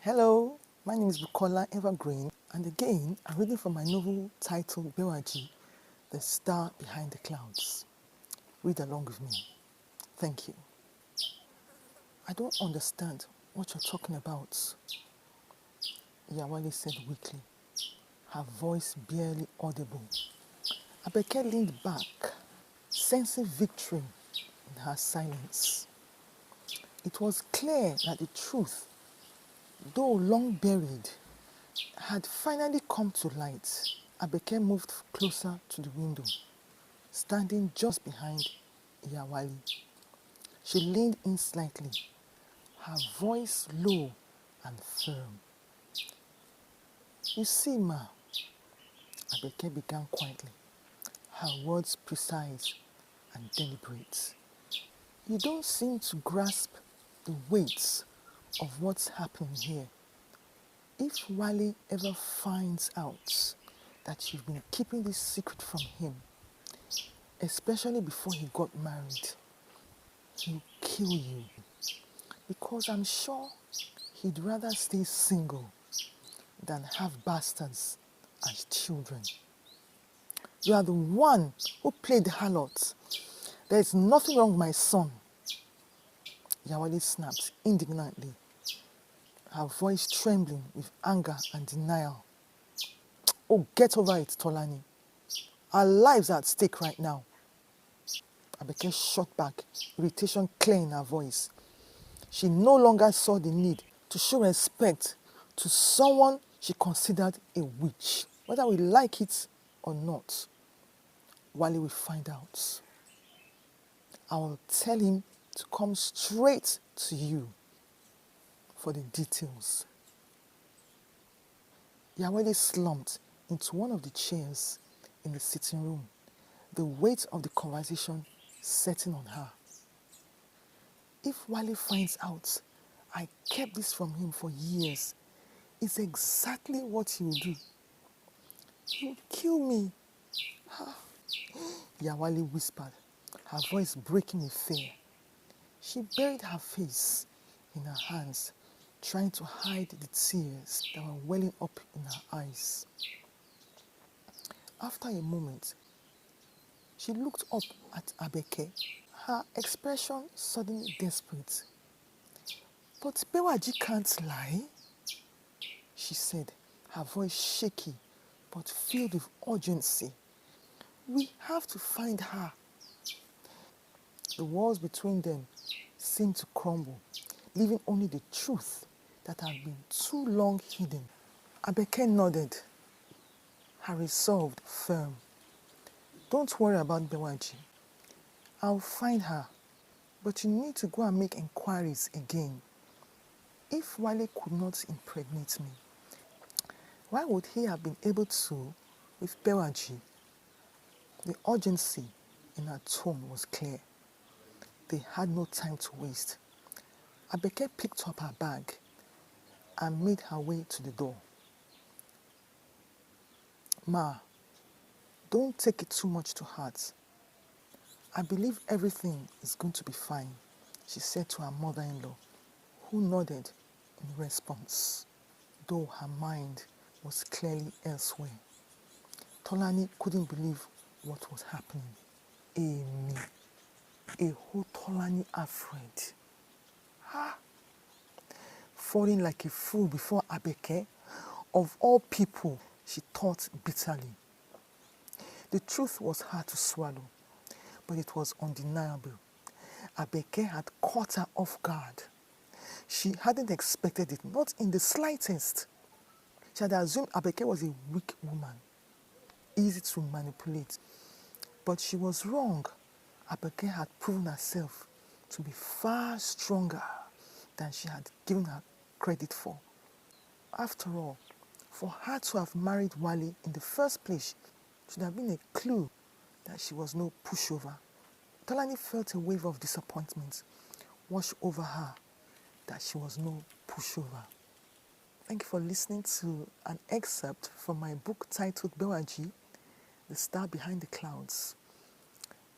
Hello, my name is Bukola Evergreen, and again, I'm reading from my novel titled BEWAJI, The Star Behind the Clouds. Read along with me. Thank you. I don't understand what you're talking about, Wale said weakly, her voice barely audible. Abeke leaned back, sensing victory in her silence. It was clear that the truth, though long buried, had finally come to light. Abeke moved closer to the window, standing just behind Wale. She leaned in slightly, her voice low and firm. You see, Ma, Abeke began quietly, her words precise and deliberate. You don't seem to grasp the weight of what's happening here. If Wale ever finds out that you've been keeping this secret from him, especially before he got married, he'll kill you. Because I'm sure he'd rather stay single than have bastards as children. You are the one who played the harlot. There is nothing wrong with my son. Wale snapped indignantly, her voice trembling with anger and denial. Oh, get over it, Tolani. Our lives are at stake right now. Abeke shot back, irritation clear in her voice. She no longer saw the need to show respect to someone she considered a witch. Whether we like it or not, Wale will find out. I will tell him to come straight to you for the details. Wale slumped into one of the chairs in the sitting room, the weight of the conversation setting on her. If Wale finds out I kept this from him for years, it's exactly what he'll do. He'll kill me. Wale whispered, her voice breaking with fear. She buried her face in her hands, trying to hide the tears that were welling up in her eyes. After a moment, she looked up at Abeke, her expression suddenly desperate. But BEWAJI can't lie, she said, her voice shaky but filled with urgency. We have to find her. The walls between them seemed to crumble, leaving only the truth that had been too long hidden. Abeke nodded, her resolve firm. Don't worry about BEWAJI. I'll find her, but you need to go and make inquiries again. If Wale could not impregnate me, why would he have been able to with BEWAJI? The urgency in her tone was clear. They had no time to waste. Abeke picked up her bag and made her way to the door. Ma, don't take it too much to heart. I believe everything is going to be fine, she said to her mother-in-law, who nodded in response, though her mind was clearly elsewhere. Tolani couldn't believe what was happening. A whole Tolani afraid. Falling like a fool before Abeke, of all people, she thought bitterly. The truth was hard to swallow, but it was undeniable. Abeke had caught her off guard. She hadn't expected it, not in the slightest. She had assumed Abeke was a weak woman, easy to manipulate. But she was wrong. Abeke had proven herself to be far stronger than she had given her credit for. After all, for her to have married Wale in the first place should have been a clue that she was no pushover. Tolani felt a wave of disappointment wash over her that she was no pushover. Thank you for listening to an excerpt from my book titled BEWAJI, The Star Behind the Clouds.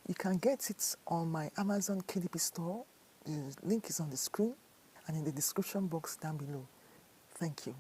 You can get it on my Amazon KDP store. The link is on the screen and in the description box down below. Thank you.